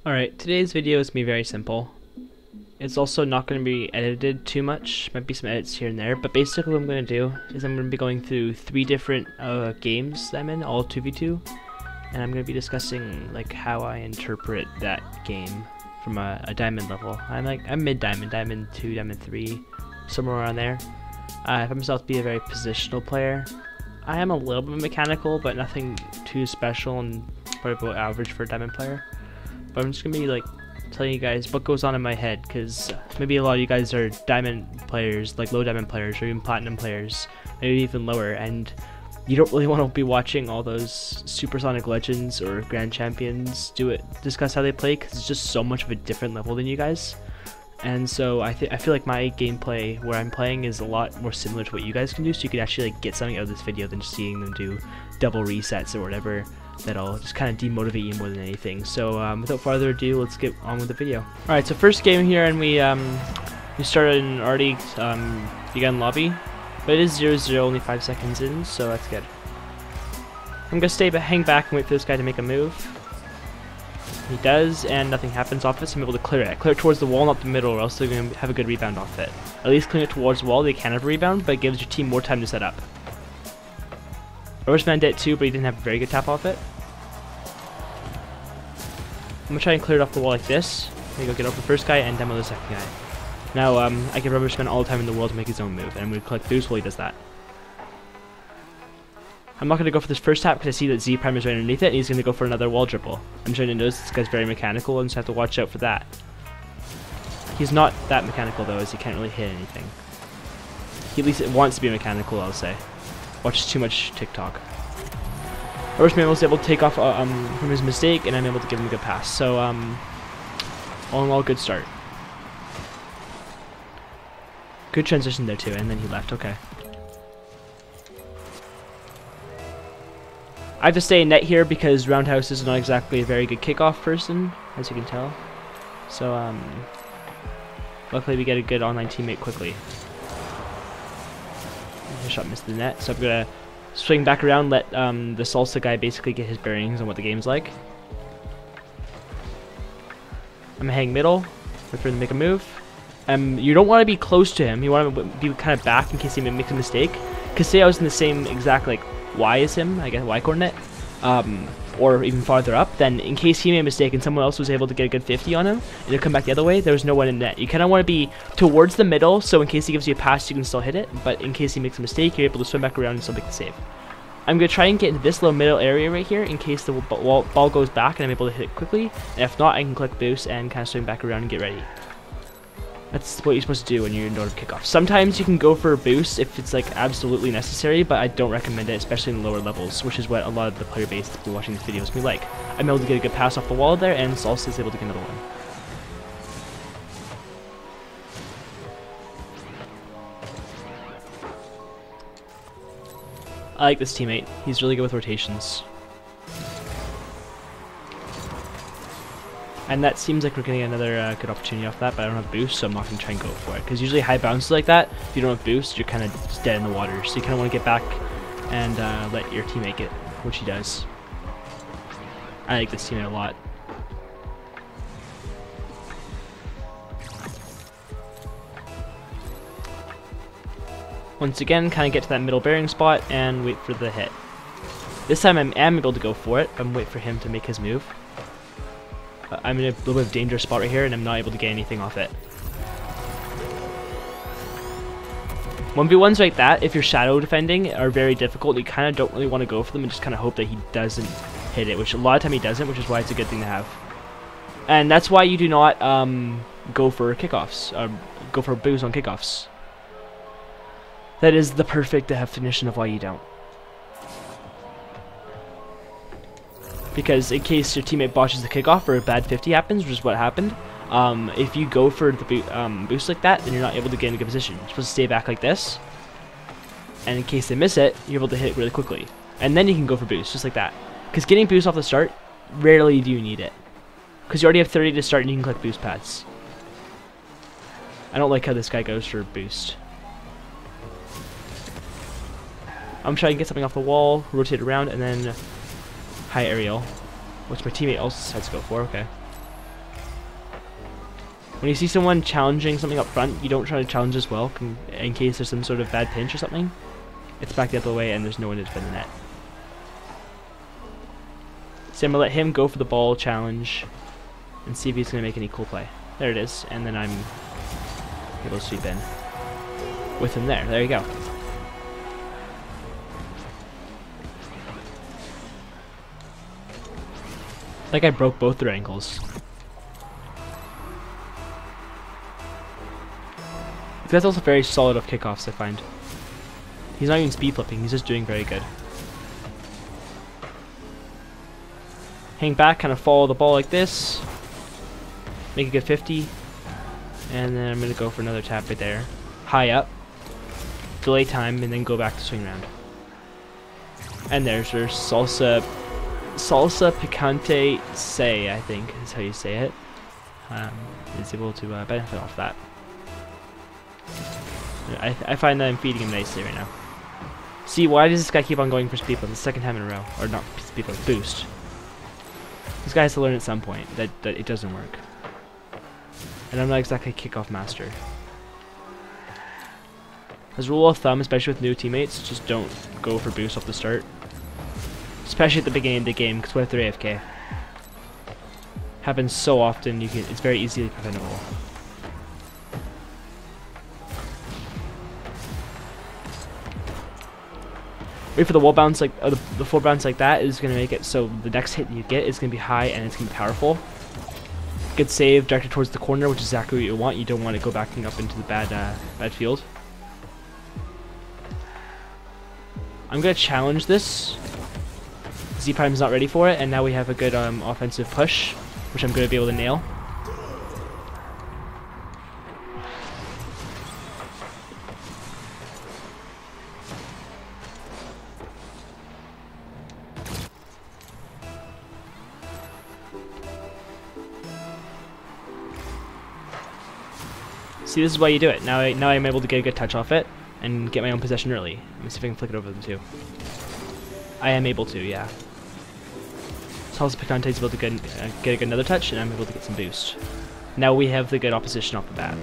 Alright, today's video is going to be very simple. It's also not going to be edited too much, might be some edits here and there, but basically what I'm going to do is I'm going to be going through 3 different games that I'm in, all 2v2, and I'm going to be discussing like how I interpret that game from a diamond level. I'm mid-diamond, diamond 2, diamond 3, somewhere around there. I find myself to be a very positional player. I am a little bit mechanical, but nothing too special and probably about average for a diamond player. But I'm just going to be like telling you guys what goes on in my head, because maybe a lot of you guys are diamond players, like low diamond players, or even platinum players, maybe even lower, and you don't really want to be watching all those supersonic legends or grand champions discuss how they play, because it's just so much of a different level than you guys. And so I feel like my gameplay where I'm playing is a lot more similar to what you guys can do, so you can actually like get something out of this video than just seeing them do double resets or whatever. That'll just kind of demotivate you more than anything. So without further ado, let's get on with the video. Alright, so first game here, and we started in already begun lobby, but it is 0-0, only 5 seconds in, so that's good. I'm gonna hang back and wait for this guy to make a move. He does, and nothing happens off it, so I'm able to clear it. Clear it towards the wall, not the middle, or else they're gonna have a good rebound off it. At least clear it towards the wall, they can have a rebound, but it gives your team more time to set up. Roachman did it too, but he didn't have a very good tap off it. I'm gonna try and clear it off the wall like this. There you go, get off the first guy and demo the second guy. Now, I can Rubber spend all the time in the world to make his own move, and I'm gonna collect boost while he does that. I'm not gonna go for this first tap because I see that Z Prime is right underneath it, and he's gonna go for another wall dribble. I'm trying to notice this guy's very mechanical, and so I have to watch out for that. He's not that mechanical though, as he can't really hit anything. He at least wants to be mechanical, I'll say. Watches too much TikTok. Roachman was able to take off from his mistake, and I'm able to give him a good pass. So, all in all, good start. Good transition there too, and then he left. Okay. I have to stay in net here because Roundhouse is not exactly a very good kickoff person, as you can tell. So, luckily we get a good online teammate quickly. The shot missed the net, so I'm gonna swing back around, let the Salsa guy basically get his bearings on what the game's like. I'm gonna hang middle, wait for him to make a move. You don't want to be close to him, you want to be kind of back in case he makes a mistake. Because say I was in the same exact like Y as him, I guess Y coordinate, or even farther up, then in case he made a mistake and someone else was able to get a good 50 on him, and he'll come back the other way, there's no one in net. You kind of want to be towards the middle, so in case he gives you a pass, you can still hit it, but in case he makes a mistake, you're able to swim back around and still make the save. I'm going to try and get into this little middle area right here in case the ball goes back and I'm able to hit it quickly, and if not, I can click boost and kind of swing back around and get ready. That's what you're supposed to do when you're in order to kick off. Sometimes you can go for a boost if it's like absolutely necessary, but I don't recommend it, especially in the lower levels, which is what a lot of the player base that's been watching these videos be like. I'm able to get a good pass off the wall there, and Salsa is able to get another one. I like this teammate. He's really good with rotations. And that seems like we're getting another good opportunity off that, but I don't have boost, so I'm not going to try and go for it. Because usually high bounces like that, if you don't have boost, you're kind of just dead in the water. So you kind of want to get back and let your teammate get, which he does. I like this teammate a lot. Once again, kind of get to that middle bearing spot and wait for the hit. This time I am able to go for it, but I'm waiting for him to make his move. I'm in a little bit of dangerous spot right here, and I'm not able to get anything off it. 1v1s like that, if you're shadow defending, are very difficult. You kind of don't really want to go for them and just kind of hope that he doesn't hit it, which a lot of time he doesn't, which is why it's a good thing to have. And that's why you do not go for kickoffs, go for boost on kickoffs. That is the perfect definition of why you don't. Because in case your teammate botches the kickoff or a bad 50 happens, which is what happened, if you go for the boost like that, then you're not able to get in a good position. You're supposed to stay back like this, and in case they miss it, you're able to hit it really quickly. And then you can go for boost, just like that. Because getting boost off the start, rarely do you need it. Because you already have 30 to start and you can collect boost pads. I don't like how this guy goes for boost. I'm trying to get something off the wall, rotate around, and then high aerial, which my teammate also decides to go for. Okay. When you see someone challenging something up front, you don't try to challenge as well, in case there's some sort of bad pinch or something. It's back the other way and there's no one to defend the net. So I'm going to let him go for the ball challenge and see if he's going to make any cool play. There it is, and then I'm able to sweep in with him there. There you go. Like I broke both their ankles. This guy's also very solid off kickoffs, I find. He's not even speed flipping, he's just doing very good. Hang back, kind of follow the ball like this. Make a good 50. And then I'm going to go for another tap right there. High up. Delay time, and then go back to swing round. And there's your salsa picante say, I think is how you say it. Is able to benefit off that. I find that I'm feeding him nicely right now. See, why does this guy keep on going for speed flip the second time in a row? Or not speed flip, boost. This guy has to learn at some point that it doesn't work. And I'm not exactly a kickoff master. As a rule of thumb, especially with new teammates, just don't go for boost off the start. Especially at the beginning of the game, because what if they're AFK? Happens so often, it's very easily preventable. Wait for the wall bounce, like the full bounce like that is going to make it so the next hit you get is going to be high and it's going to be powerful. Good save directed towards the corner, which is exactly what you want. You don't want it go backing up into the bad field. I'm going to challenge this. Z Prime's not ready for it, and now we have a good offensive push, which I'm going to be able to nail. See, this is why you do it. Now I'm able to get a good touch off it and get my own possession early. Let me see if I can flick it over them too. I am able to, yeah. Salsa Picante is able to get another touch, and I'm able to get some boost. Now we have the good opposition off the bat.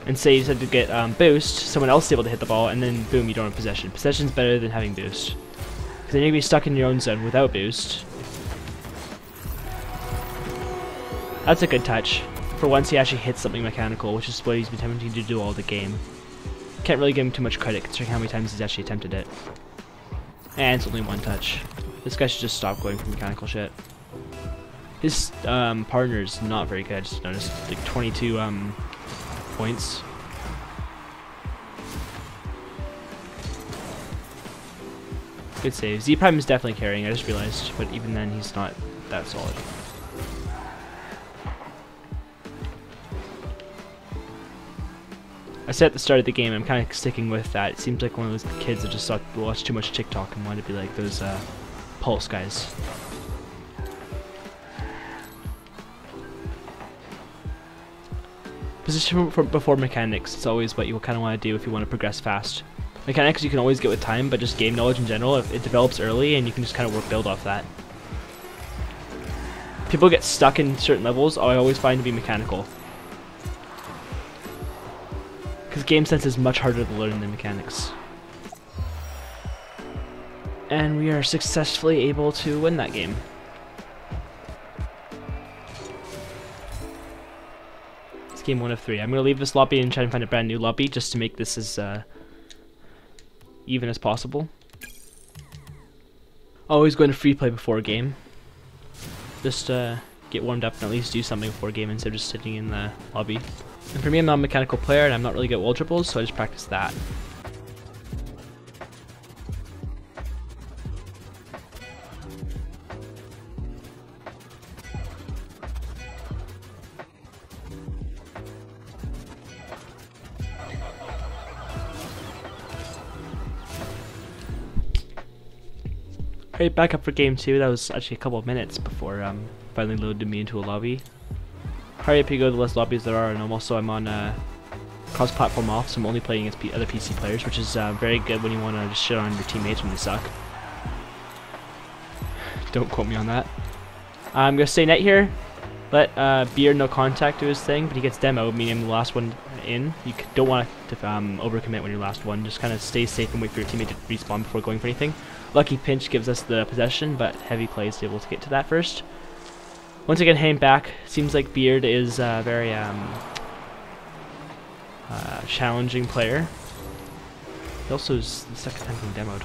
And say you said to get boost, someone else is able to hit the ball, and then boom, you don't have possession. Possession's better than having boost. Because then you're going to be stuck in your own zone without boost. That's a good touch. For once he actually hits something mechanical, which is what he's been attempting to do all the game. Can't really give him too much credit considering how many times he's actually attempted it. And it's only one touch. This guy should just stop going for mechanical shit. His partner's not very good, I just noticed. Like 22 points. Good save. Z Prime is definitely carrying, I just realized, but even then he's not that solid. I said at the start of the game, I'm kind of sticking with that. It seems like one of those kids that just watched too much TikTok and wanted to be like those Pulse guys. Position before mechanics, it's always what you kind of want to do if you want to progress fast. Mechanics you can always get with time, but just game knowledge in general, if it develops early and you can just kind of build off that. People get stuck in certain levels, I always find to be mechanical. Because game sense is much harder to learn than mechanics. And we are successfully able to win that game. It's game 1 of 3. I'm going to leave this lobby and try and find a brand new lobby just to make this as even as possible. Always going to free play before a game. Just get warmed up and at least do something before a game instead of just sitting in the lobby. And for me, I'm not a mechanical player and I'm not really good at wall triples, so I just practice that. Alright, back up for game 2. That was actually a couple of minutes before finally loaded me into a lobby. Hurry up, you go, the less lobbies there are, and I'm on cross-platform off, so I'm only playing against other PC players, which is very good when you want to just shit on your teammates when they suck. Don't quote me on that. I'm going to stay net here, Let Beard no contact do his thing, but he gets demo, meaning the last one in. You don't want to overcommit when you're last one. Just kind of stay safe and wait for your teammate to respawn before going for anything. Lucky Pinch gives us the possession, but Heavy Clay is able to get to that first. Once again, heading back, seems like Beard is a very challenging player. He also is the second time being demoed.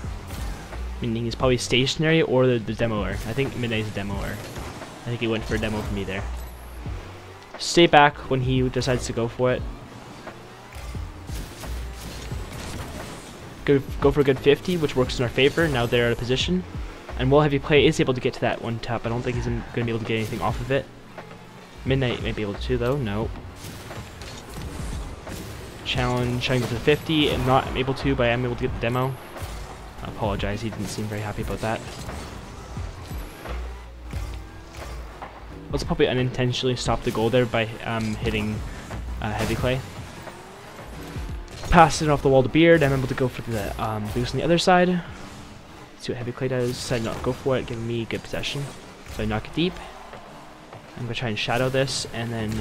Meaning he's probably stationary or the demoer. I think Midnight's a demoer. I think he went for a demo for me there. Stay back when he decides to go for it. Go for a good 50, which works in our favor. Now they're out of position. And while Heavy Clay is able to get to that one tap, I don't think he's going to be able to get anything off of it. Midnight may be able to though, no. Challenge, trying to go to the 50, and not able to, but I am able to get the demo. I apologize, he didn't seem very happy about that. Let's probably unintentionally stop the goal there by hitting Heavy Clay. Pass it off the wall to Beard, I'm able to go for the boost on the other side. See what Heavy Clay does. Decide not to go for it, giving me good possession. So I knock it deep. I'm gonna try and shadow this, and then,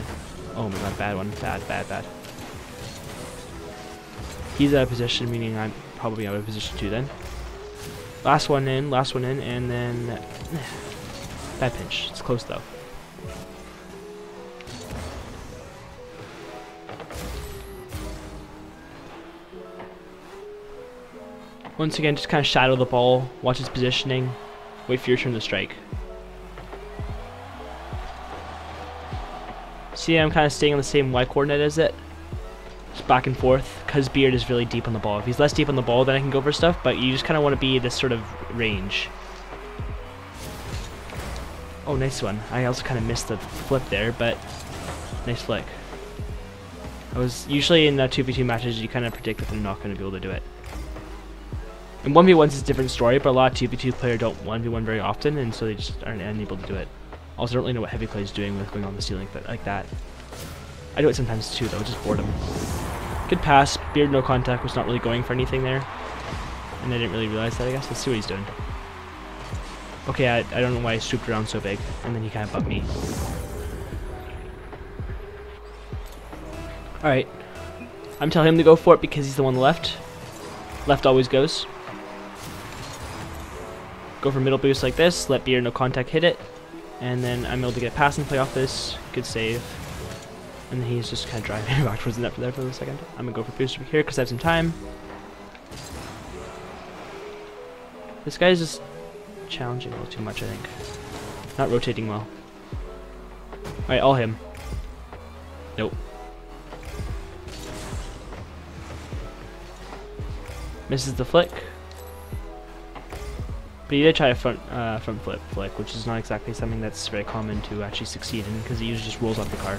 oh my god, bad one, bad. He's out of position, meaning I'm probably out of position too. Then last one in, and then bad pinch. It's close though. Once again, just kind of shadow the ball, watch its positioning, wait for your turn to strike. See, I'm kind of staying on the same Y coordinate as it. Just back and forth, because Beard is really deep on the ball. If he's less deep on the ball, then I can go for stuff, but you just kind of want to be this sort of range. Oh, nice one. I also kind of missed the flip there, but nice flick. I was usually in 2v2 matches, you kind of predict that they're not going to be able to do it. And 1v1s is a different story, but a lot of 2v2 players don't 1v1 very often, and so they just aren't unable to do it. Also, I don't really know what Heavy Clay is doing with going on the ceiling like that. I do it sometimes too, though, just boredom. Good pass. Beard no contact was not really going for anything there. And I didn't really realize that, I guess. Let's see what he's doing. Okay, I don't know why he swooped around so big, and then he kind of bumped me. Alright. I'm telling him to go for it because he's the one on the left. Left always goes. Go for middle boost like this, let Beard no contact hit it, and then I'm able to get a pass and play off this. Good save. And then he's just kind of driving back towards the net for there for a second. I'm going to go for boost over here because I have some time. This guy's just challenging a little too much, I think. Not rotating well. Alright, all him. Nope. Misses the flick. But he did try a front flip flick, which is not exactly something that's very common to actually succeed in, because he usually just rolls off the car.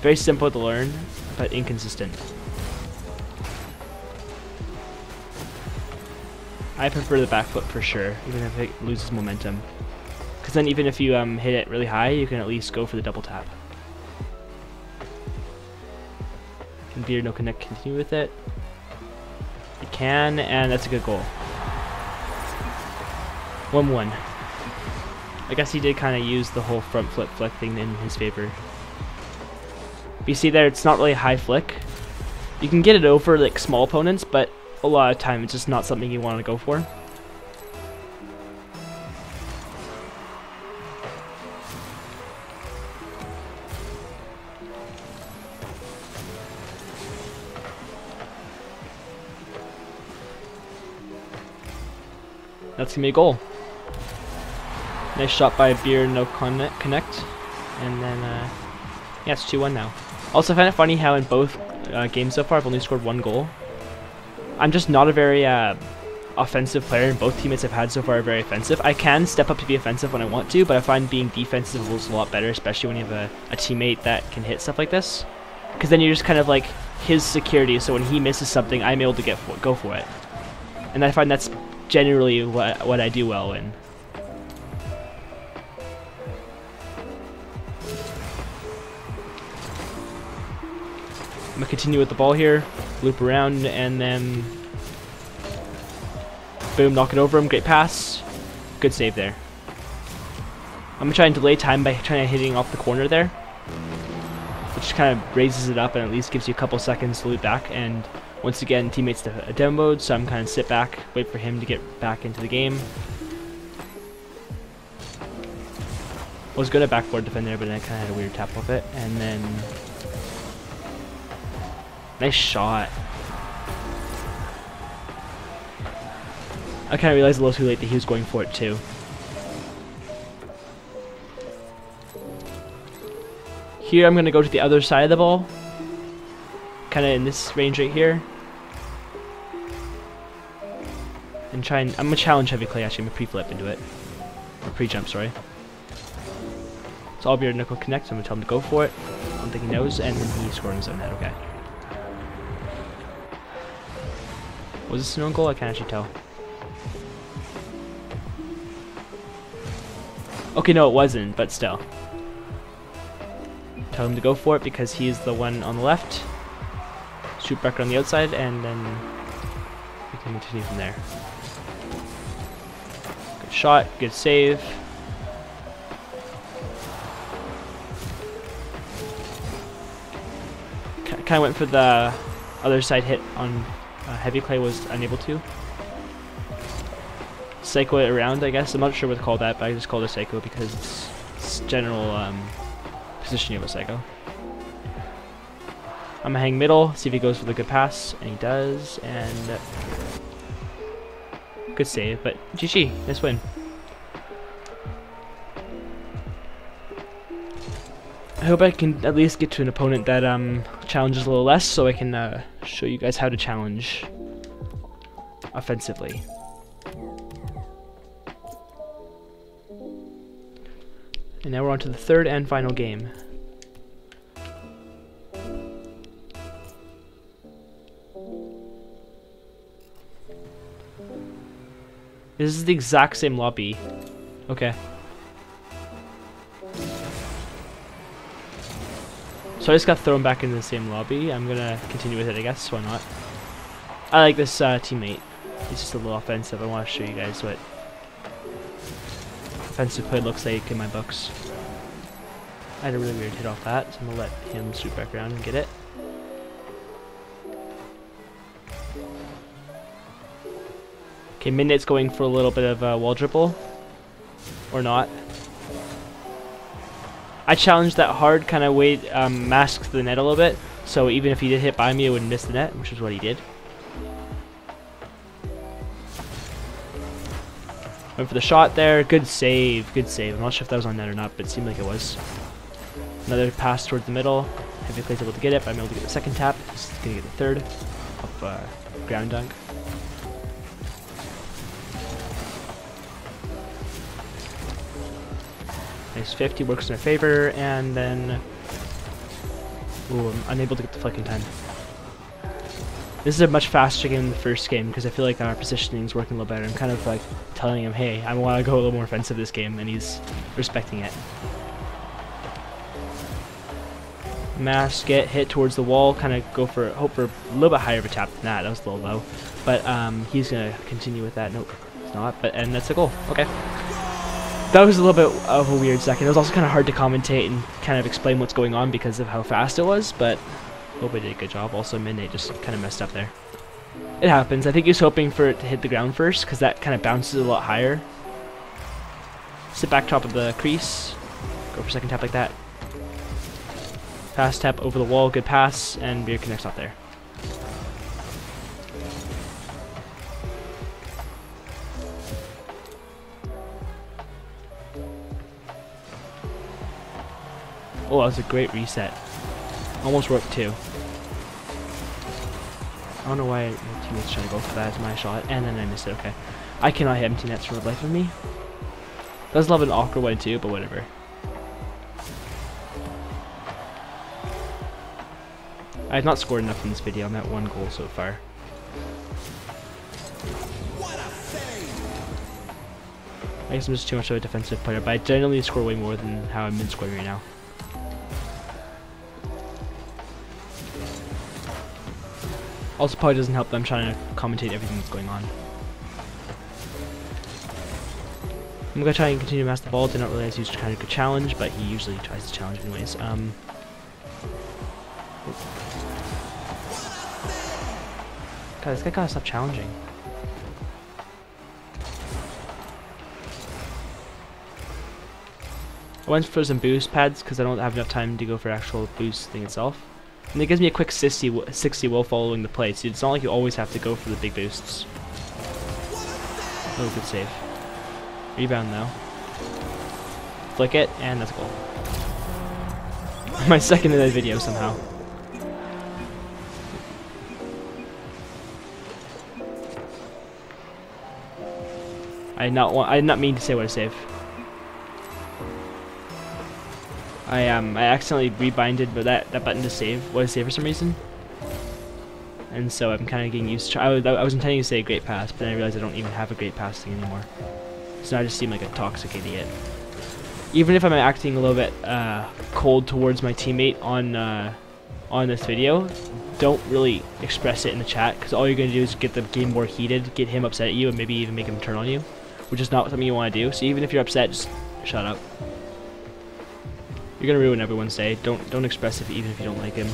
Very simple to learn, but inconsistent. I prefer the back flip for sure, even if it loses momentum. Because then even if you hit it really high, you can at least go for the double tap. Can Beard no connect continue with it? You can, and that's a good goal. 1-1. I guess he did kind of use the whole front flip flick thing in his favor. But you see there, it's not really a high flick. You can get it over like small opponents, but a lot of time it's just not something you want to go for. That's gonna be a goal. Nice shot by Beard, no connect, and then yeah, it's 2-1 now. Also, I find it funny how in both games so far I've only scored 1 goal. I'm just not a very offensive player, and both teammates I've had so far are very offensive. I can step up to be offensive when I want to, but I find being defensive is a lot better, especially when you have a teammate that can hit stuff like this. Because then you're just kind of like his security, so when he misses something, I'm able to go for it. And I find that's generally what I do well in. I'm gonna continue with the ball here, loop around, and then boom, knock it over him. Great pass, good save there. I'm gonna try and delay time by trying to hitting off the corner there, which kind of raises it up and at least gives you a couple seconds to loop back. And once again, teammates to a demo mode, so I'm kind of sit back, wait for him to get back into the game. I was good at backboard defend there, but then I kind of had a weird tap off it, and then nice shot. I kind of realized a little too late that he was going for it too. Here I'm going to go to the other side of the ball, kind of in this range right here, and try and, I'm going to challenge heavy clay actually, I'm going to pre-flip into it, or pre-jump, sorry. So I'll be nickel connect, so I'm going to tell him to go for it. I don't think he knows, and then he's scoring his own head, okay. Was this an own goal? I can't actually tell. Okay, no it wasn't, but still. Tell him to go for it because he's the one on the left. Shoot back on the outside, and then we can continue from there. Good shot, good save. Kind of went for the other side hit on heavy clay, was unable to. Psycho it around, I guess. I'm not sure what to call that, but I just called it psycho because it's general positioning of a psycho. I'm gonna hang middle, see if he goes for the good pass, and he does, and good save, but GG, nice win. I hope I can at least get to an opponent that challenges a little less, so I can show you guys how to challenge offensively. And now we're on to the third and final game. This is the exact same lobby. Okay. So I just got thrown back into the same lobby. I'm gonna continue with it, I guess. Why not? I like this teammate. He's just a little offensive. I want to show you guys what offensive play looks like in my books. I had a really weird hit off that, so I'm gonna let him swoop back around and get it. Okay, Midnight's going for a little bit of a wall dribble, or not. I challenged that hard, kind of masked the net a little bit, so even if he did hit by me, I wouldn't miss the net, which is what he did. Went for the shot there, good save, good save. I'm not sure if that was on net or not, but it seemed like it was. Another pass towards the middle. Heavy Clay's able to get it, but I'm able to get the second tap. He's gonna get the third. Up ground dunk. Nice 50, works in our favor, and then... Ooh, I'm unable to get the flick in time. This is a much faster game than the first game, because I feel like our positioning is working a little better. I'm kind of like telling him, hey, I want to go a little more offensive this game, and he's respecting it. Mash, get hit towards the wall, kind of go for, hope for a little bit higher of a tap than that. That was a little low. But he's going to continue with that. Nope, it's not. And that's a goal. Okay. That was a little bit of a weird second. It was also kind of hard to commentate and kind of explain what's going on because of how fast it was, but hope I did a good job. Also, Midnight just kind of messed up there. It happens. I think he was hoping for it to hit the ground first because that kind of bounces a lot higher. Sit back top of the crease. Go for a second tap like that. Pass tap over the wall. Good pass. And beer connects off there. Oh, that was a great reset. Almost worked too. I don't know why my teammate's trying to go for that as my shot, and then I missed it. Okay. I cannot hit empty nets for the life of me. Does love an awkward one too, but whatever. I have not scored enough in this video. I'm at 1 goal so far. I guess I'm just too much of a defensive player, but I generally score way more than how I've been scoring right now. Also probably doesn't help that I'm trying to commentate everything that's going on. I'm gonna try and continue to master the ball. Did not realize he was trying to challenge, but he usually tries to challenge anyways. God, this guy gotta stop challenging. I went for some boost pads because I don't have enough time to go for actual boost thing itself. And it gives me a quick 60 while following the play, so it's not like you always have to go for the big boosts. Oh, good save. Rebound though. Flick it, and that's a goal. My second in that video somehow. I did not mean to say what a save. I accidentally rebinded, but that button to save was save for some reason, and so I'm kind of getting used to. I was intending to say great pass, but then I realized I don't even have a great pass thing anymore. So now I just seem like a toxic idiot. Even if I'm acting a little bit cold towards my teammate on this video, don't really express it in the chat, because all you're gonna do is get the game more heated, get him upset at you, and maybe even make him turn on you, which is not something you want to do. So even if you're upset, just shut up. You're gonna ruin everyone's day. Don't express it even if you don't like him.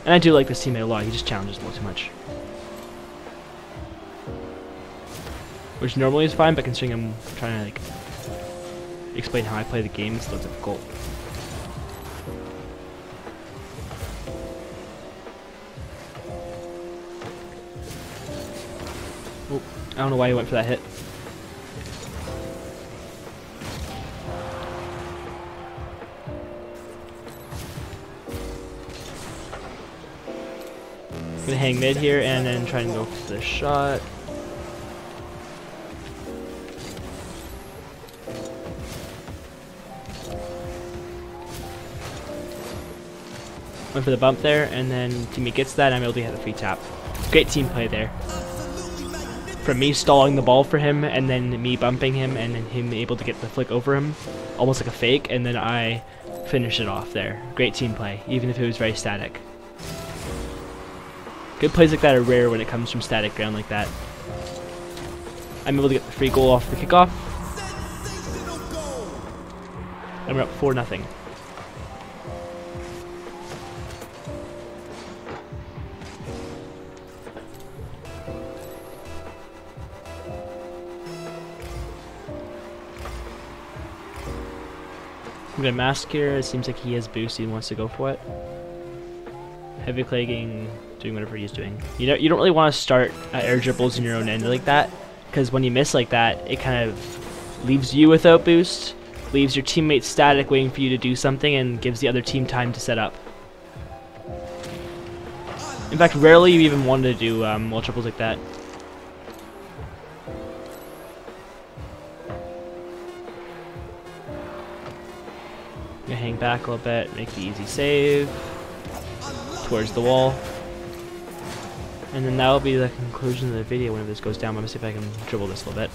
And I do like this teammate a lot. He just challenges a little too much, which normally is fine, but considering I'm trying to like explain how I play the game, it's a little difficult. Oh, I don't know why he went for that hit. Gonna hang mid here and then try and go for the shot. Went for the bump there, and then teammate gets that, and I'm able to hit the free tap. Great team play there. From me stalling the ball for him, and then me bumping him, and then him able to get the flick over him, almost like a fake, and then I finish it off there. Great team play, even if it was very static. Good plays like that are rare when it comes from static ground like that. I'm able to get the free goal off the kickoff. And we're up 4-0. I'm gonna mask here. It seems like he has boost. He wants to go for it. Heavy clagging, doing whatever he's doing. You don't really want to start air dribbles in your own end like that, because when you miss like that, it kind of leaves you without boost, leaves your teammates static waiting for you to do something, and gives the other team time to set up. In fact, rarely you even want to do wall triples like that. I'm gonna hang back a little bit, make the easy save towards the wall, and then that will be the conclusion of the video when this goes down. I'm gonna see if I can dribble this a little bit.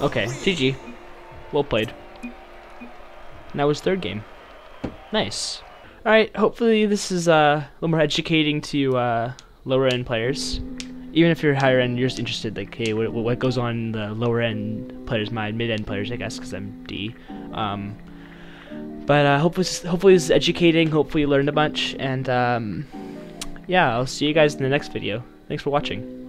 Okay, GG. Well played. And that was third game. Nice. Alright, hopefully this is a little more educating to lower end players. Even if you're higher end, you're just interested, like, hey, what goes on in the lower end players' mind, mid end players, I guess, because I'm D. But hopefully this is educating. Hopefully you learned a bunch, and yeah, I'll see you guys in the next video. Thanks for watching.